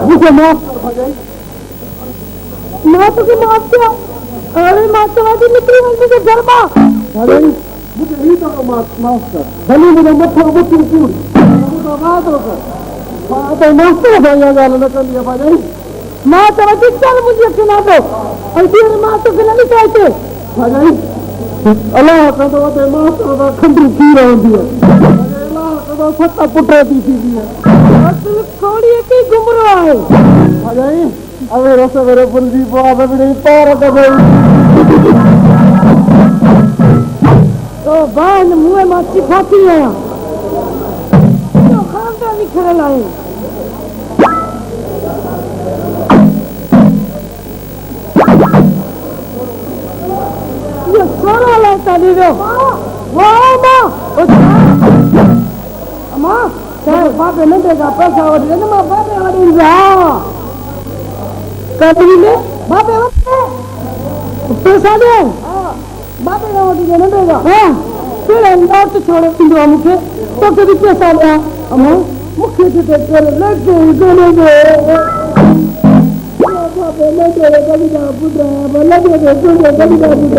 मुझे माफ माफ किया। अरे मास्टरवादी निकली मुझे गरमा। अरे मुझे ही तो माफ कर। गली मुझे मत्था बुद्धि क्यों बात होकर तो मास्टर भैया गाल न कर लिया भाई। मास्टरवादी चल मुझे सुना दो। ऐसे मास्टर के नहीं कहते भाई। अल्लाह का तो ते मास्टर का खंडू की रहती है। अल्लाह का तो सत्ता पुटरा दी थी है। असल थोड़ी की गुमरा है भाई। अबे रसा मेरे पुलजी बुआ में भी नहीं पार का भाई। तो बान मुंह माची फाती है। तो खानदान भी खड़े लाए। ये सोना लाता दीदो। वाह माँ। माँ चाहे बापे न देगा पैसा और देना माँ बापे और इंजा कभी ले बापे पैसा दे बापे का वोटी देना देगा। हाँ फिर अंदर तो छोड़े इंदो मुझे तो कभी पैसा ले अम्मा मुझे तो कर लगे बापे न देगा कभी ना पुत्र लगे कभी ना पुत्र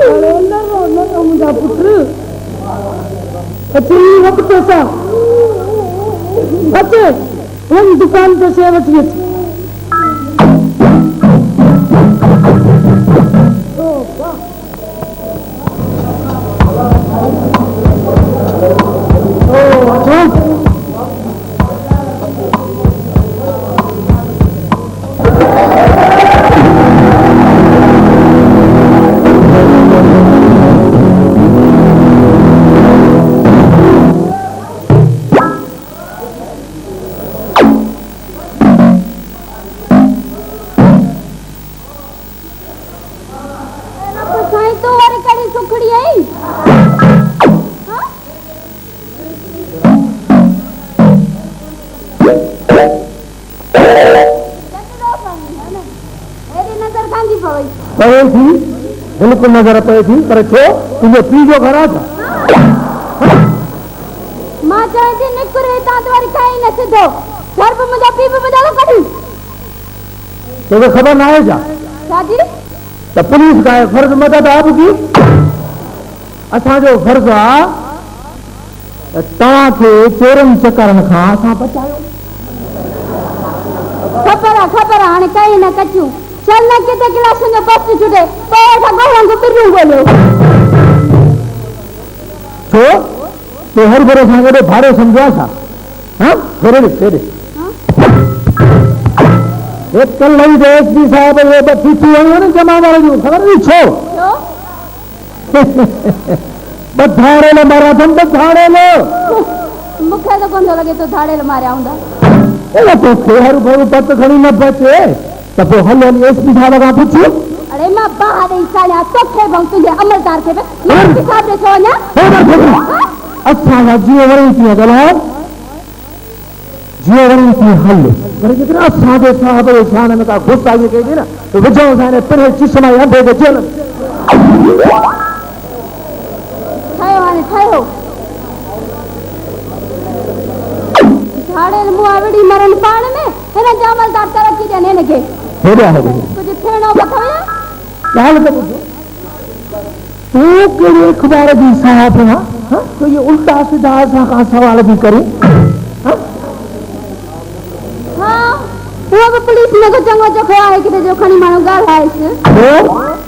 अरे ना मुझे पुत्र अच्छी वक्त पैसा अच्छे हम दुकान पे से बच गए। बिल्कुल नजर पे थी पर छो तुझे पीजो घरा था। मां चाहे थी निकुरे दांत वाली खाई न सिधो घर पे मुझे पी पे बजालो कभी तो खबर ना है जा शादी तो पुलिस का फर्ज मदद आपकी असा जो फर्ज आ ता के चोरन चकरन खां असा बचायो। खबर हाने कई न कचू चल न किते क्लास में बस छुटे तो ऐसा गोरंग को बिरू बोलो तो हर बरे संगे तो भारे समझा था। हां तेरे एक कल नहीं देश भी साहब ये तो पीछे हुए ना जमा वाले जो खबर नहीं छो बधाड़े ले मारा तुम बधाड़े लो मुखे तो कौन लगे तो धाड़े ले मारे आऊंगा ए तो खेहर भरू पत खड़ी न बचे तब वो हल एसपी साहब का पूछो। अरे मां बाहर ही साले चोखे बंग तुझे अमलदार के एसपी साहब रे सोना अच्छा ना जियो वरी की गलो जियो वरी की हल पर कितना सादे साहब रे शान में का गुस्सा ये कह ना तो वजह साने पर चिश्मा अंधे के जेल खायो झाड़े मुआवड़ी मरण पाण में हेरा जामलदार तरक्की देने लगे हो गया है कुछ खेना बताया क्या लगे तू के अखबार भी साहब है हां तो ये उल्टा सीधा सा का सवाल भी करे हां वो पुलिस ने को जंगो जो खया है कि जो खनी मानो गाल है इस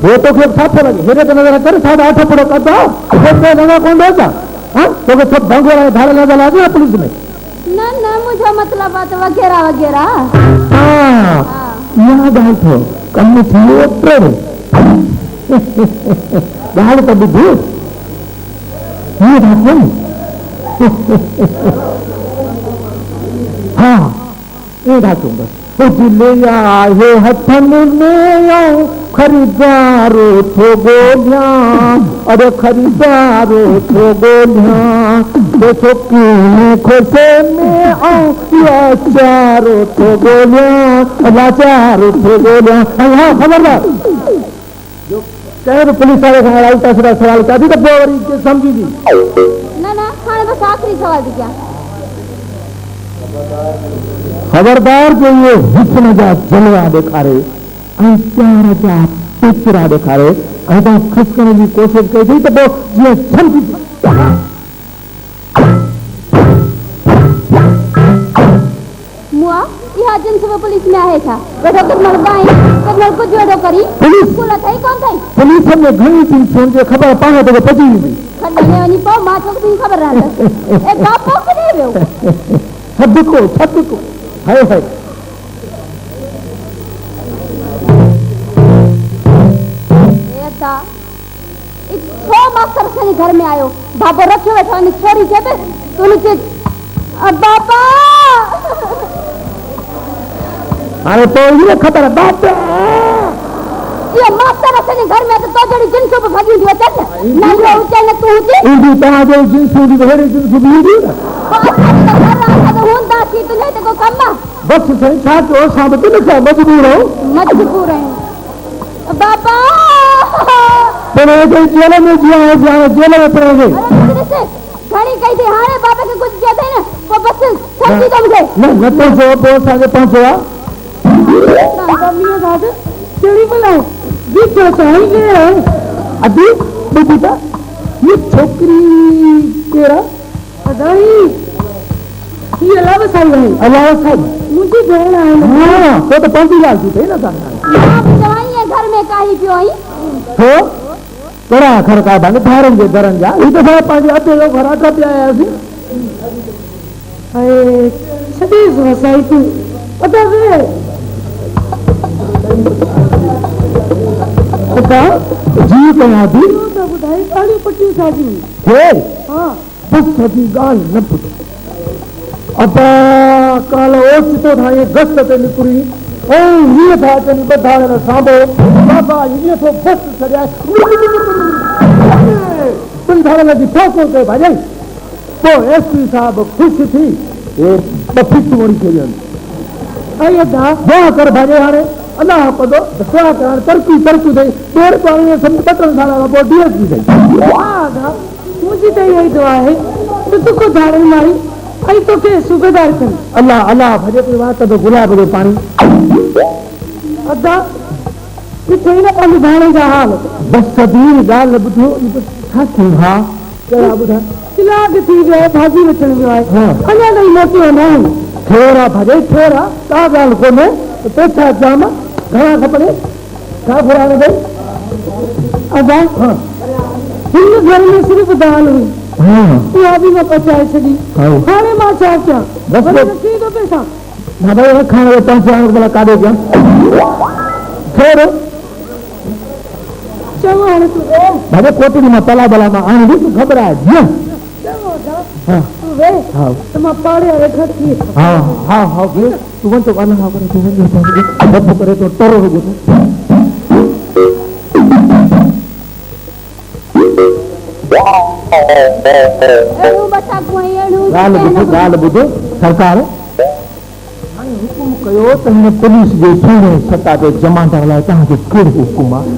वो तो फिर साथ लगे हेरे तो नजर कर साथ आठ पड़ो कर दो तो लगा कौन देता हां तो सब भंगोरा धाड़ लगा लगा पुलिस में ना मुझे मतलब बात वगैरह वगैरह हां याद है तो कम थी ओटर गाल तो बुद्धू ये बात नहीं हाँ एड़ा तो बस ले आए हथन में आओ खरीदारो थो गोलिया, अरे खरीदारो थो गोलिया, देखो क्यों खुशे में आओ लाचारो थो गोलिया, लाचारो थो गोलिया। हाँ खबरदार जो कहे तो पुलिस वाले का उल्टा सीधा सवाल कर दी तो बोरी के समझी दी ना ना खाने बस आखिरी सवाल दी क्या खबरदार जो ये हुस्न जा जलवा ॾेखारे ऐं प्यार जा पिचरा ॾेखारे ऐं तव्हां ख़ुशि करण जी कोशिशि कई थी त पोइ जीअं छंदी मुआ इहा जिन्स में पुलिस में आहे छा वेठो किरमल गाई किरमल कुछ वेठो करी पुलिस स्कूल अथई कोन अथई पुलिस में घणी चीज़ जो ख़बर पाण ते पहुची वेंदी खॾे में वञी पोइ मां चोकसी ख़बर रहंदसि ए बापो किथे वियो सदको हाय हाय छो मास्टर असांजे घर में आयो बाबो रखियो वेठो वञी छोरी चए पे तूं चए बाबा हाणे तो ये ख़बर बाबा ये मास्टर असांजे घर में तो जड़ी जिन्स पे भॼी थी अचनि न जो ऊंचे न तूं ऊंची ईंदी तव्हांजो जिन्स हूंदी त हेड़ी जिन्स बि ईंदी न हूंदा थी तुंहिंजे हिते को कमु आहे बस साईं छा कयो असां बि दिलि सां मजबूर आहियूं बाबा पर जेल में जीअं जेल में पड़ोगे घणी कई थी हाणे बाबा खे कुझु चयो अथई न पोइ बस समझी थो मूंखे न पहुचो पोइ असांखे पहुचो आहे कहिड़ी भला बीठो साईं केरु अभी ॿुधी त ये छोकिरी केरु आहे ये अलावा साईं आहे अलावा साईं मुंहिंजी भेण आहे हाँ तो त पंहिंजी ॻाल्हि थी पई न चवाई घर में काई पियो आई छो कड़ा खड़का बंद ठारनि जे घरनि जा ही दफ़ा पंहिंजे अधे जो घर अठ पिया आयासीं छॾे साईं तूं पता जी कयां थी ॿुधाई ॻाल्हियूं पटियूं छाजियूं हाँ बस सॼी ॻाल्हि न ॿुधो अबा काल ओचितो ठाहे गस्त ते निकिरी ऐं हीअं था अचनि ॿधाड़े न साम्हूं बाबा हीअं थो बस छॾियाए ॿधाड़े जी ठोको कयो भाॼाई पोइ एसपी साहिब ख़ुशि थी हे ॿ फिटूं वड़ी छॾियनि ऐं अदा दुआ कर भाॼे हाणे अञा पदो दुआ करणु तरक़ी थी ॾेढ पाणी में सम्झ 2 साल खां पोइ DSP थी मुंहिंजी त इहा ई दुआ आहे त तूं धाड़े मारी ऐं तोखे सूबेदार कर अल्लाह अल्लाह भॼे पई वात तो गुलाब जो पाणी अदा किथे न पंहिंजे भाणे जा हाल बस सभी ॻाल्हि ॿुधो छा थी हा कहिड़ा ॿुधा कलाक थी वियो आहे भाॼी वठण वियो आहे अञा ताईं मोटियो न आहे खेर आहे भॼे खेर आहे का ॻाल्हि कोन्हे पैसा जाम घणा खपनि छा घुराइणो अथई अदा हिन घर में सिर्फ़ु दाल हुई इहा बि न पचाए छॾी हाणे मां छा कयां बस रखी थो पैसा ना भाई खाने में 5 भला काॾे कयां खेर चङो हाणे तूं भले कोटड़ी मां तला भला मां आणी तूं घबराए जीअं तूं वे त मां पाड़े वेठा थी हा हा हा वे तूं वञ तो ॻाल्हि करे तूं वञ करे तो टरो रुगो ॻाल्हि ॿुधो सरकार हुकुम कयो त हिन पुलिस जे सुहिणे सता ते जमा करण लाइ तव्हांजो कहिड़ो हुकुम आहे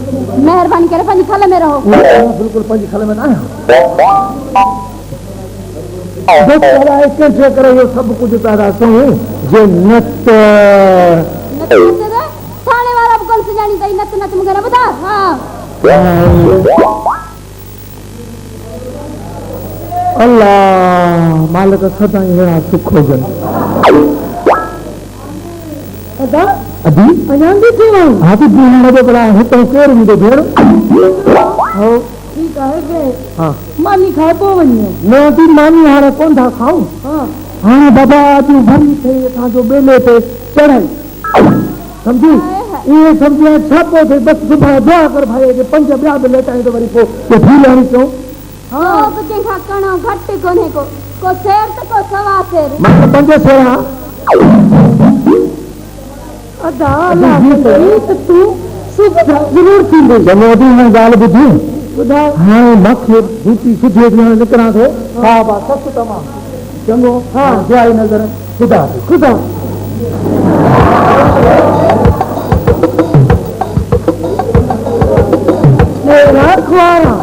महिरबानी करे पंहिंजी खल में रहो बिल्कुलु पंहिंजी खल में न आहियां कंहिंजे करे इहो सभु कुझु पैदा कयूं जे नत थाणे वारा बि कोन सुञाणी अथई नत नत मूंखे न ॿुधा हा अल्लाह मालिक सदाईं अहिड़ा सुख हुजनि अदा अभी अञा बि थियो हा बि भेण जो भला हिते केरु हूंदो भेण हो ठीकु आहे के हा मानी खाए पोइ वञे न बि मानी हाणे कोन था खाऊं हा हाणे बाबा अॼु भरी थिए असांजो ॿेले ते चढ़ाई सम्झी इहे सम्झी छापो थिए बसि सुभाणे दुआ कर भाई जे 5 ॿिया बि लेटाई त वरी पोइ फील हणी चऊं हाँ तो के खाकणो घट कोने को शेर तो को सवा शेर मतलब पंजे शेर हां अदा तो तू जरूर थी जनोदी में गाल बुझी बुधा हां मखे बूटी सुधे दी निकरा थे हां बा सच तमाम चंगो हां जाई नजर खुदा मेरा खुआरा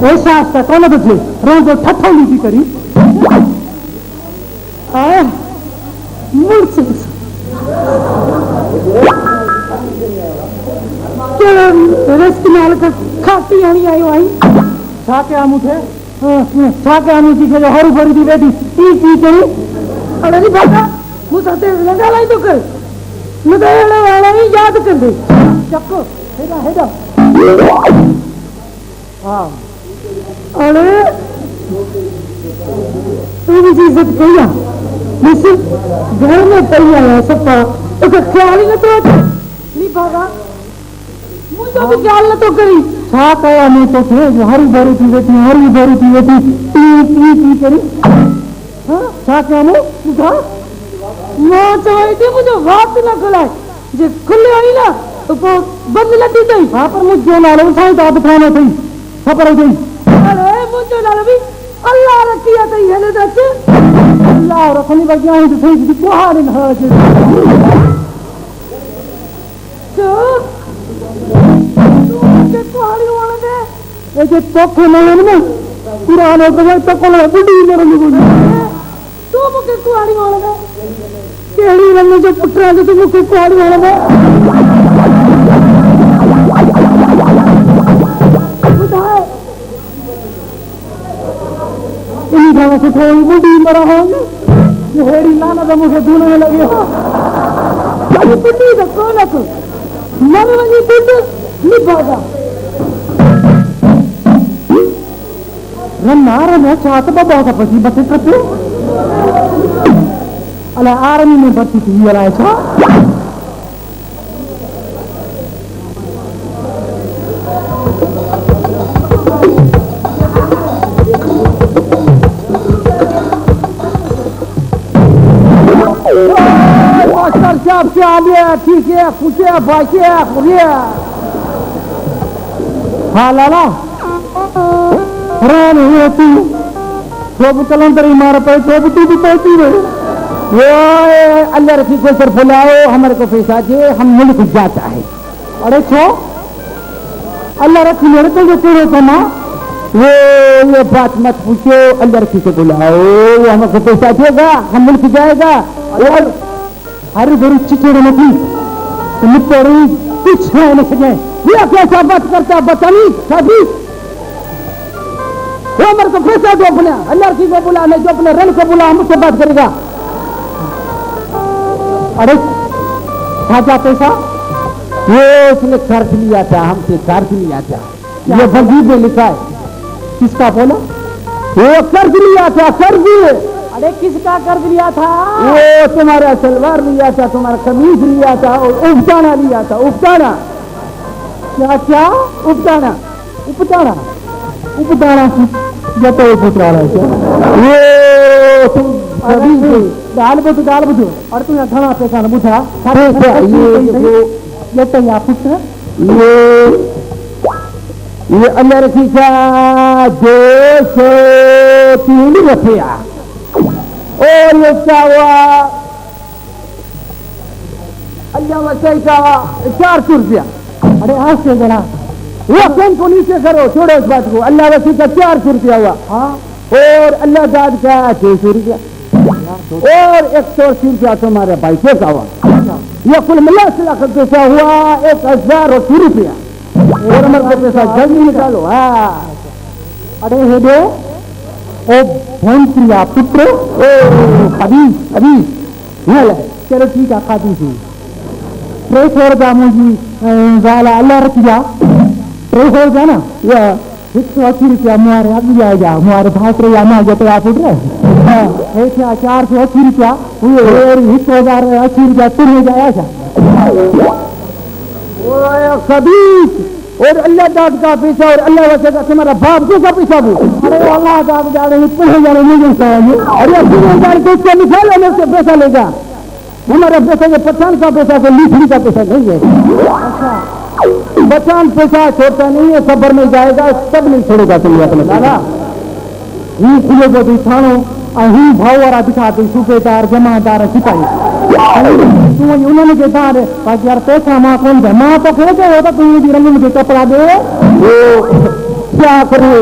ऐसा कौन बचे रोज ठठौली की करी खाती आनी आयो आई छाके आमुठे छाके आमू जी के हर भरी दी बेटी टी करी अरे नहीं बाबा मुझे लगा लाई तो कर मुझे वाला ही याद कर दे चक्को हेडा हाँ अरे तू भी इज्जत किया मुझसे घर में पड़ी आया सबका उसका ख्याल ही न तो नहीं भागा मुझे भी ख्याल न तो करी छा कया नहीं तो थे हरी भरी थी टी करी हाँ छा क्या नहीं मुझा मैं चाहे थी मुझे बात न खुलाए जो खुले आई ना तो बंद लगी थी वहां पर मुझे नाले उठाई तो आप खाना थी खबर हो गई अरे मुझे नाले भी अल्लाह रखिया थी है ना अल्लाह रखनी बगिया है तो सही बाहर न हो तो मुझे कुहाड़ी वाले दे ये जो तोखे नहीं है ना पुराने को तो कोला बुढ़ी मेरे लिए तो मुझे कुहाड़ी वाले दे केड़ी रंग जो पुटरा तो मुझे कुहाड़ी वाले दे इन्हीं खाना से थोड़ी बुढ़ी मरा होंगे ये हेरी लाना तो मुझे दूने में लगे हो ये बुढ़ी तो कौन है तू मन में ये बुढ़ी नहीं भागा रन्ना चाहत बाबा का पति बचे करते अला आर्मी में भर्ती थी अला ऐसा ठीक है पूछे बाइके खुलिए हाँ लाला हैरान हुए तू तो कलंदरी मार पाई तो तू भी पहुंची रहे वो अल्लाह रखी को सर बुलाओ हमारे को पैसा दे हम मुल्क जाता है अरे छो अल्लाह रखी मेरे को जो तेरे को ना वो ये बात मत पूछो अल्लाह रखी से बुलाओ वो हमको पैसा देगा हम मुल्क जाएगा और हरी भरी चिचड़ नहीं निपड़ी कुछ है नहीं सके ये कैसा बात करता बतानी कभी वो मेरे को पैसा दो अपने अल्लाह की को बुला नहीं जो अपने रन को बुला मुझसे बात करेगा अरे खाजा पैसा वो उसने कर्ज लिया था हमसे कर्ज लिया था ये वजीर में लिखा है किसका बोला वो कर्ज लिया था कर्ज अरे किसका कर्ज लिया था वो तुम्हारा सलवार लिया था तुम्हारा कमीज लिया था और उपटाना लिया था उपटाना क्या क्या उपटाना उपटाना उपटाना जब तो उपटाना है क्या ये तुम दाल बुझो और तुम घना पैसा न बुझा ये तो यहाँ पुत्र ये अल्लाह रखी का 203 रुपया और ये क्या हुआ अल्लाह वसई का 400 रुपया अरे आज से जरा वो कौन को नीचे करो छोड़ो इस बात को अल्लाह वसी का 400 रुपया हुआ हाँ और अल्लाह दाद का 600 रुपया और 180 रुपया तुम्हारे बाइके का हुआ ये कुल मिला सिला कर पैसा हुआ 1080 रुपया और हमारे पैसा जल्दी निकालो हाँ अरे हे दो ओ भैंसिया पुत्र ओ हबीज चलो ठीक है खाती थी प्रेस और जामू जी गाला अल्लाह रखिया प्रेस और जाना या ₹180 मुआरे अभी आएगा मुआरे भाषरे या ना जो तो आप उठ रहे ₹480 ₹1080 तुम हो जाए सभी और अल्लाह दाद का पैसा और अल्लाह वैसे का तुम्हारा बाप को का पैसा भी अरे अल्लाह दाद जा रहे तुम हो जा रहे मुझे अरे तुम हो जा रहे तो उससे निकाल लेने से पैसा लेगा हमारा पैसा ये पठान का पैसा तो लीथड़ी का पैसा नहीं है अच्छा पठान पैसा छोड़ता नहीं है सबर में जाएगा सब नहीं छोड़ेगा तुम अपने दादा ही खुले को भी थानो ही भाव वाला दिखाते सूबेदार जमादार सिपाही तू उन्होंने कहता है बाकी यार पैसा माँ कौन है माँ तो खेल गए होता तुम भी रंग मुझे कपड़ा दे क्या करे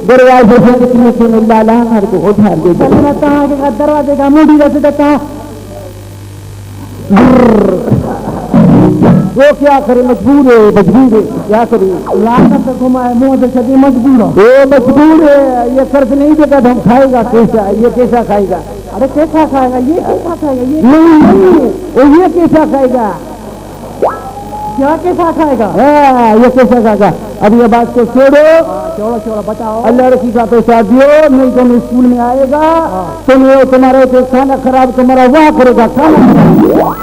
दरवाजे लाला को उधार दे दरवाजे का मुड़ी वैसे देखा वो क्या करे मजबूर है क्या करे लानत से घुमाए मुंह से सदी मजबूर हो वो मजबूर है ये कर्ज नहीं देगा तो हम खाएगा कैसा ये कैसा खाएगा अरे कैसा खाएगा ये कैसा खाएगा ये नहीं वो ये कैसा खाएगा क्या कैसा खाएगा ये कैसा खाएगा अब ये बात को छोड़ो छोड़ो बताओ अल्लाह रखी का पैसा दियो नहीं तो स्कूल में आएगा तुम्हारे तो खाना खराब तुम्हारा वहाँ करेगा खाना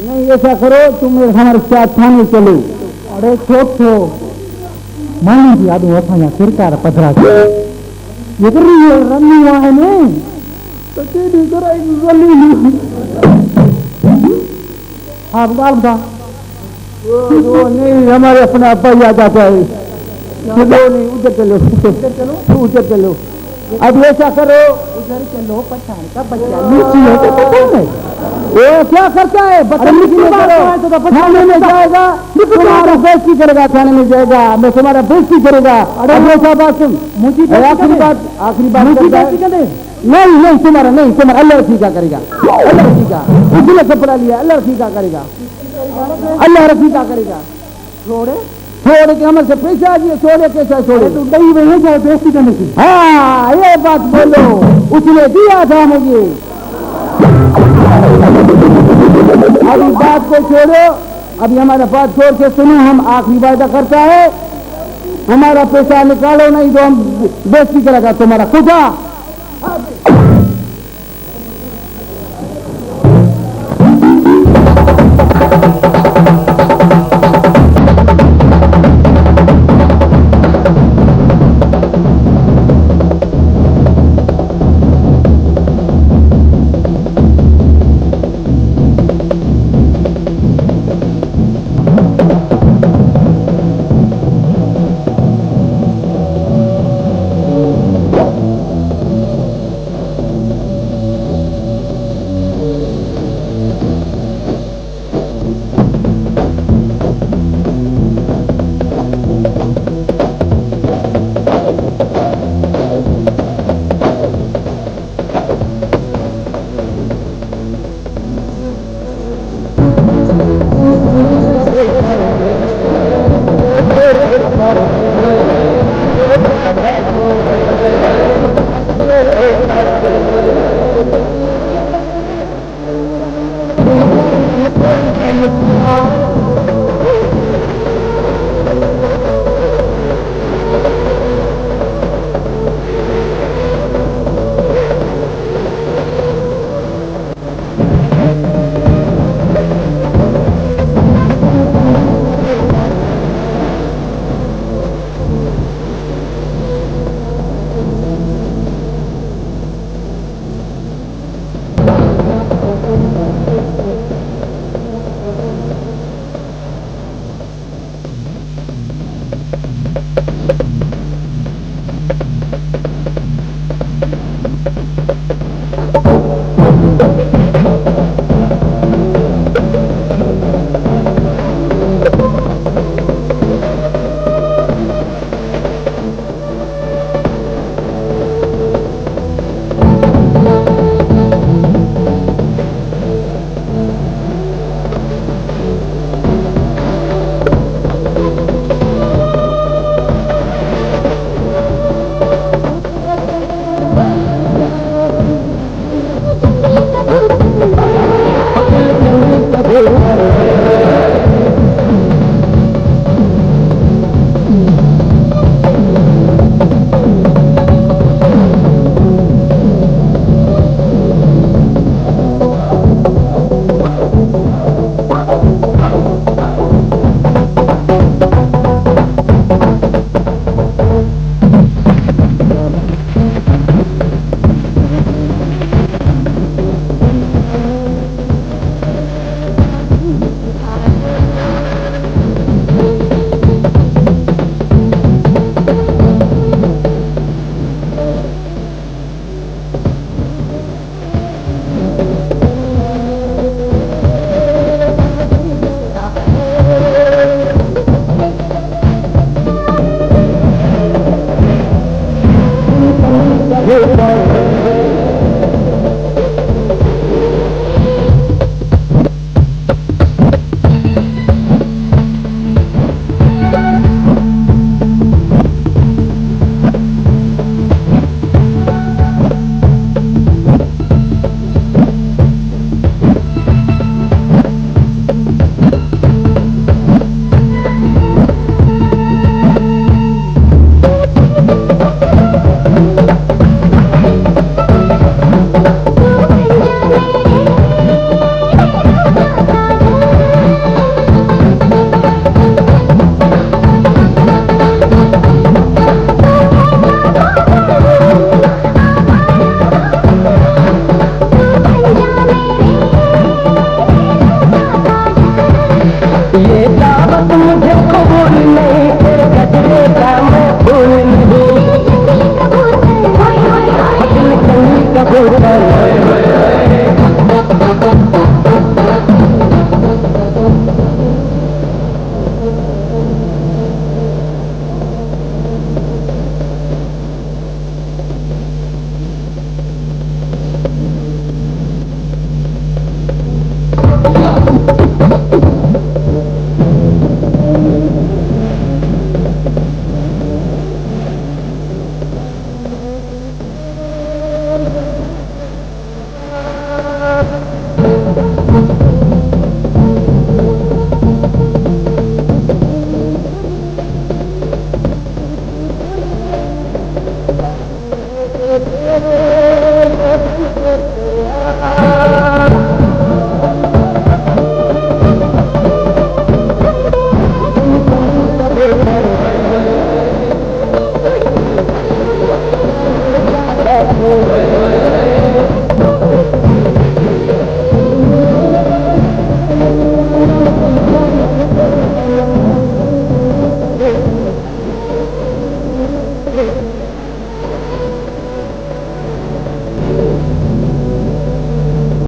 नहीं ऐसा करो तुम हमारे साथ थाने चलो अरे छोटो मान लीजिए आदमी असां सरकार पधरा ये कर रही है रमी वहाँ है नहीं तो तेरी कराएगी गली हाँ बाल बता वो नहीं हमारे अपना अब्बा याद आता है चलो नहीं उधर चलो अब ऐसा करो उधर चलो पठान का बच्चा नीचे है वो क्या करता है थाने में जाएगा तुम्हारा बेइज्जती करेगा थाने में जाएगा मैं तुम्हारा बेइज्जती करेगा अरे बात सुन मुझे आखिरी बात नहीं तुम्हारा अल्लाह रफीका करेगा अल्लाह रफीका उसने कपड़ा लिया अल्लाह रफीका करेगा छोड़ के हमारे से पैसा दिए छोड़े कैसा छोड़े तो दही में नहीं जाए बेइज्जती करने की हाँ ये बात बोलो उसने दिया था मुझे अभी बात को छोड़ो अभी हमारा बात छोड़ के सुनो हम आखिरी वायदा करता है हमारा पैसा निकालो नहीं तो हम बेइज्जती करेगा तुम्हारा खुदा